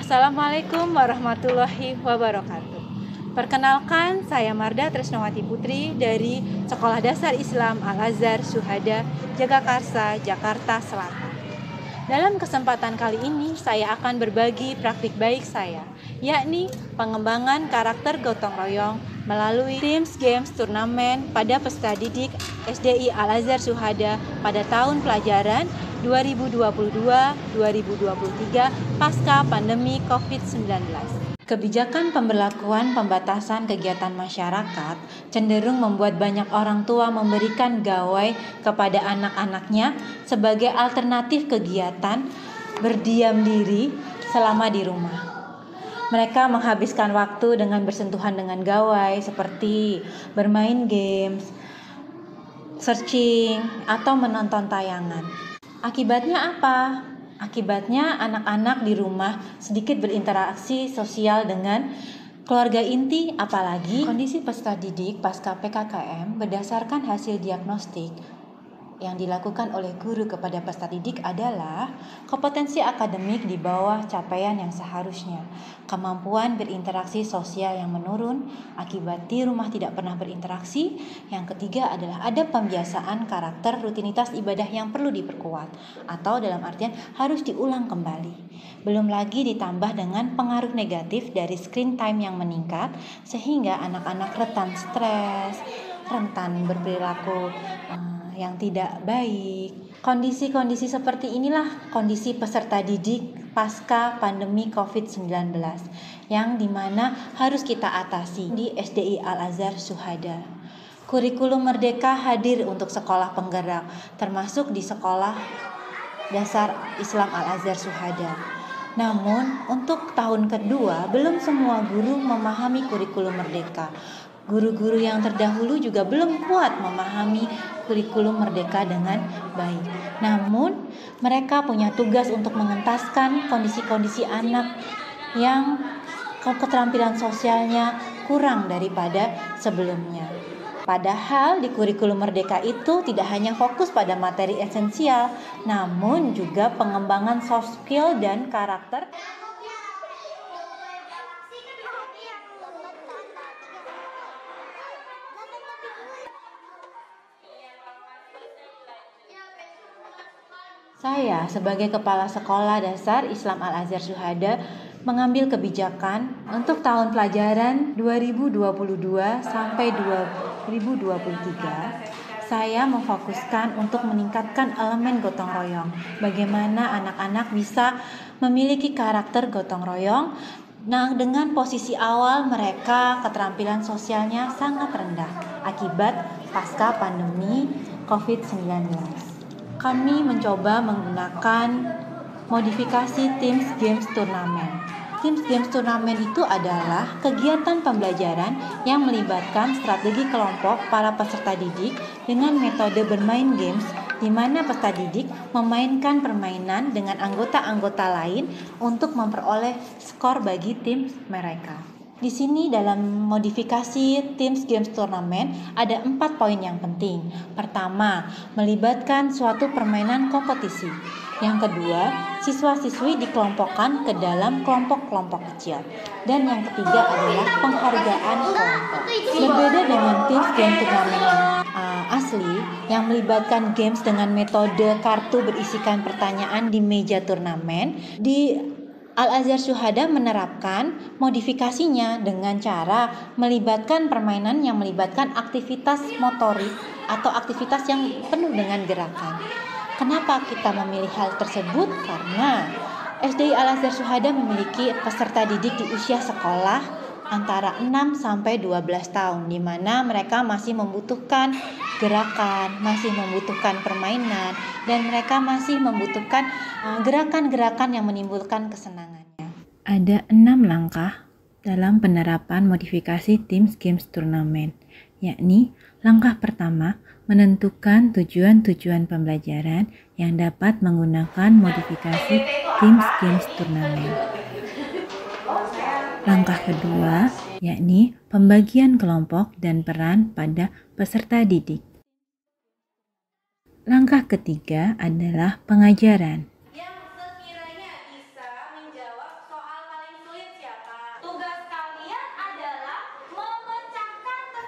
Assalamualaikum warahmatullahi wabarakatuh. Perkenalkan, saya Marda Tresnawati Putri dari Sekolah Dasar Islam Al-Azhar Syuhada, Jagakarsa, Jakarta Selatan. Dalam kesempatan kali ini, saya akan berbagi praktik baik saya, yakni pengembangan karakter gotong royong melalui Teams Games Turnamen pada peserta didik SDI Al-Azhar Syuhada pada tahun pelajaran 2022-2023 pasca pandemi COVID-19. Kebijakan pemberlakuan pembatasan kegiatan masyarakat cenderung membuat banyak orang tua memberikan gawai kepada anak-anaknya sebagai alternatif kegiatan berdiam diri selama di rumah. Mereka menghabiskan waktu dengan bersentuhan dengan gawai seperti bermain games, searching, atau menonton tayangan. Akibatnya apa? Akibatnya anak-anak di rumah sedikit berinteraksi sosial dengan keluarga inti, apalagi kondisi peserta didik pasca PKKM berdasarkan hasil diagnostik yang dilakukan oleh guru kepada peserta didik adalah kompetensi akademik di bawah capaian yang seharusnya, kemampuan berinteraksi sosial yang menurun akibat di rumah tidak pernah berinteraksi. Yang ketiga adalah ada pembiasaan karakter rutinitas ibadah yang perlu diperkuat atau dalam artian harus diulang kembali. Belum lagi ditambah dengan pengaruh negatif dari screen time yang meningkat sehingga anak-anak rentan stres, rentan berperilaku yang tidak baik. Kondisi-kondisi seperti inilah kondisi peserta didik pasca pandemi COVID-19 yang dimana harus kita atasi di SDI Al-Azhar Syuhada. Kurikulum Merdeka hadir untuk sekolah penggerak, termasuk di Sekolah Dasar Islam Al-Azhar Syuhada. Namun, untuk tahun kedua, belum semua guru memahami kurikulum Merdeka. Guru-guru yang terdahulu juga belum kuat memahami kurikulum Merdeka dengan baik. Namun, mereka punya tugas untuk mengentaskan kondisi-kondisi anak yang keterampilan sosialnya kurang daripada sebelumnya. Padahal di kurikulum Merdeka itu tidak hanya fokus pada materi esensial, namun juga pengembangan soft skill dan karakter. Saya sebagai Kepala Sekolah Dasar Islam Al-Azhar Syuhada mengambil kebijakan untuk tahun pelajaran 2022 sampai 2023. Saya memfokuskan untuk meningkatkan elemen gotong royong. Bagaimana anak-anak bisa memiliki karakter gotong royong. Nah, dengan posisi awal mereka keterampilan sosialnya sangat rendah akibat pasca pandemi COVID-19. Kami mencoba menggunakan modifikasi Teams Games Turnamen. Teams Games Turnamen itu adalah kegiatan pembelajaran yang melibatkan strategi kelompok para peserta didik dengan metode bermain games di mana peserta didik memainkan permainan dengan anggota-anggota lain untuk memperoleh skor bagi tim mereka. Di sini dalam modifikasi Teams Games Turnamen ada 4 poin yang penting. Pertama, melibatkan suatu permainan kompetisi. Yang kedua, siswa-siswi dikelompokkan ke dalam kelompok-kelompok kecil. Dan yang ketiga adalah penghargaan kelompok. Berbeda dengan Teams Games Turnamen yang asli yang melibatkan games dengan metode kartu berisikan pertanyaan di meja turnamen, di Al-Azhar Syuhada menerapkan modifikasinya dengan cara melibatkan permainan yang melibatkan aktivitas motorik atau aktivitas yang penuh dengan gerakan. Kenapa kita memilih hal tersebut? Karena SDI Al-Azhar Syuhada memiliki peserta didik di usia sekolah antara 6 sampai 12 tahun di mana mereka masih membutuhkan gerakan, masih membutuhkan permainan, dan mereka masih membutuhkan gerakan-gerakan yang menimbulkan kesenangannya. Ada 6 langkah dalam penerapan modifikasi Teams Games Turnamen, yakni langkah pertama, menentukan tujuan-tujuan pembelajaran yang dapat menggunakan modifikasi Teams Games Turnamen. Langkah kedua, yakni pembagian kelompok dan peran pada peserta didik. Langkah ketiga adalah pengajaran. Yang sekiranya bisa menjawab soal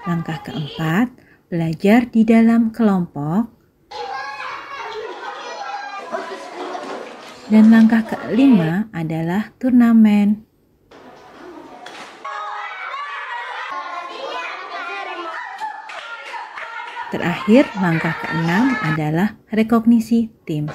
Langkah keempat, belajar di dalam kelompok. Dan langkah kelima adalah turnamen. Terakhir, langkah keenam adalah rekognisi tim.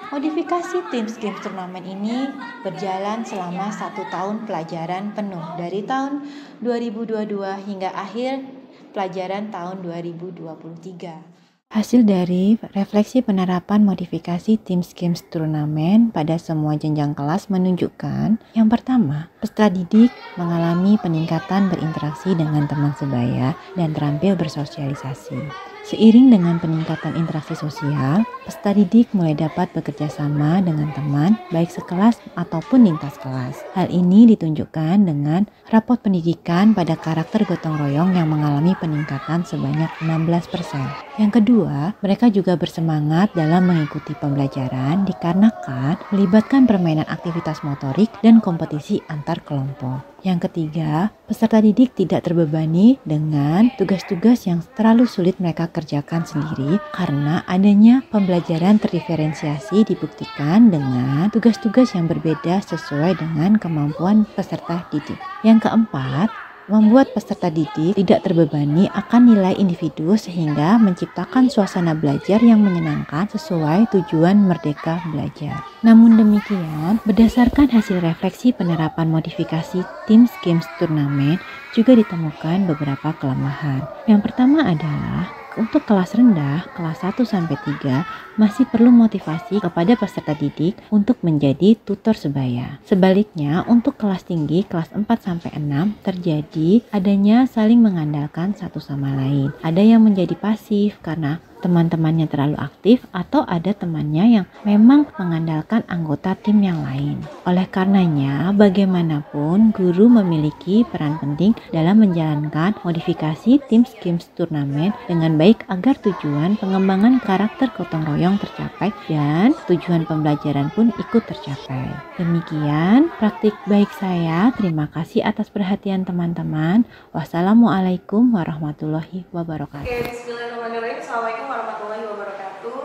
Modifikasi Teams Games Turnamen ini berjalan selama 1 tahun pelajaran penuh dari tahun 2022 hingga akhir pelajaran tahun 2023. Hasil dari refleksi penerapan modifikasi Teams Games Turnamen pada semua jenjang kelas menunjukkan yang pertama, peserta didik mengalami peningkatan berinteraksi dengan teman sebaya dan terampil bersosialisasi. Seiring dengan peningkatan interaksi sosial, peserta didik mulai dapat bekerja sama dengan teman, baik sekelas ataupun lintas kelas. Hal ini ditunjukkan dengan rapot pendidikan pada karakter gotong royong yang mengalami peningkatan sebanyak 16%. Yang kedua, mereka juga bersemangat dalam mengikuti pembelajaran dikarenakan melibatkan permainan aktivitas motorik dan kompetisi antar kelompok. Yang ketiga, peserta didik tidak terbebani dengan tugas-tugas yang terlalu sulit mereka kerjakan sendiri karena adanya pembelajaran terdiferensiasi dibuktikan dengan tugas-tugas yang berbeda sesuai dengan kemampuan peserta didik. Yang keempat, membuat peserta didik tidak terbebani akan nilai individu sehingga menciptakan suasana belajar yang menyenangkan sesuai tujuan merdeka belajar. Namun demikian, berdasarkan hasil refleksi penerapan modifikasi Teams Games Turnamen juga ditemukan beberapa kelemahan. Yang pertama adalah untuk kelas rendah, kelas 1-3, masih perlu motivasi kepada peserta didik untuk menjadi tutor sebaya. Sebaliknya, untuk kelas tinggi, kelas 4-6, terjadi adanya saling mengandalkan satu sama lain. Ada yang menjadi pasif karena teman-temannya terlalu aktif atau ada temannya yang memang mengandalkan anggota tim yang lain. Oleh karenanya, bagaimanapun guru memiliki peran penting dalam menjalankan modifikasi Teams Games Turnamen dengan baik agar tujuan pengembangan karakter gotong royong tercapai dan tujuan pembelajaran pun ikut tercapai. Demikian praktik baik saya. Terima kasih atas perhatian teman-teman. Wassalamualaikum warahmatullahi wabarakatuh. Oke, bismillahirrahmanirrahim. Assalamualaikum warahmatullahi wabarakatuh.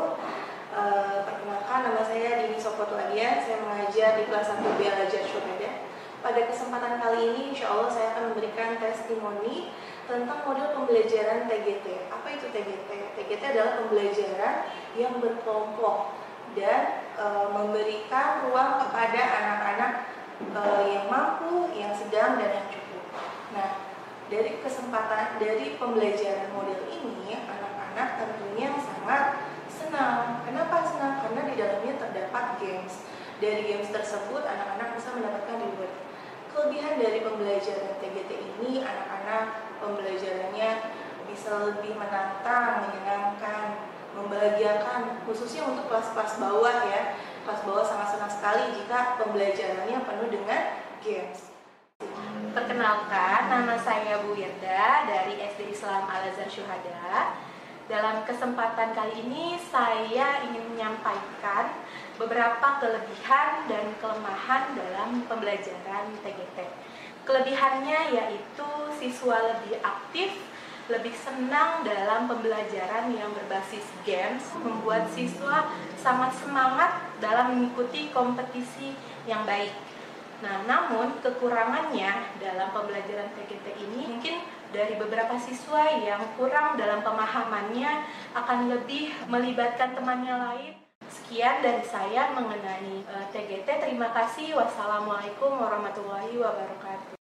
Perkenalkan, nama saya Dini Sokoto Adian. Saya mengajar di kelas 1B Al-Azhar Syuhada. Pada kesempatan kali ini, insya Allah saya akan memberikan testimoni tentang model pembelajaran TGT. Apa itu TGT? TGT adalah pembelajaran yang berkelompok dan memberikan ruang kepada anak-anak yang mampu, yang sedang, dan yang cukup. Nah, dari pembelajaran model ini, anak-anak tentunya sangat senang. Kenapa senang? Karena di dalamnya terdapat games. Dari games tersebut, anak-anak bisa mendapatkan reward. Kelebihan dari pembelajaran TGT ini, anak-anak pembelajarannya bisa lebih menantang, menyenangkan, membahagiakan, khususnya untuk kelas-kelas bawah ya. Kelas bawah sangat senang sekali jika pembelajarannya penuh dengan games. Perkenalkan, nama saya Bu Wirda dari SD Islam Al-Azhar Syuhada. Dalam kesempatan kali ini saya ingin menyampaikan beberapa kelebihan dan kelemahan dalam pembelajaran TGT. Kelebihannya yaitu siswa lebih aktif, lebih senang dalam pembelajaran yang berbasis games, membuat siswa sangat semangat dalam mengikuti kompetisi yang baik. Nah, namun kekurangannya dalam pembelajaran TGT ini mungkin dari beberapa siswa yang kurang dalam pemahamannya akan lebih melibatkan temannya lain. Sekian dari saya mengenai TGT. Terima kasih. Wassalamualaikum warahmatullahi wabarakatuh.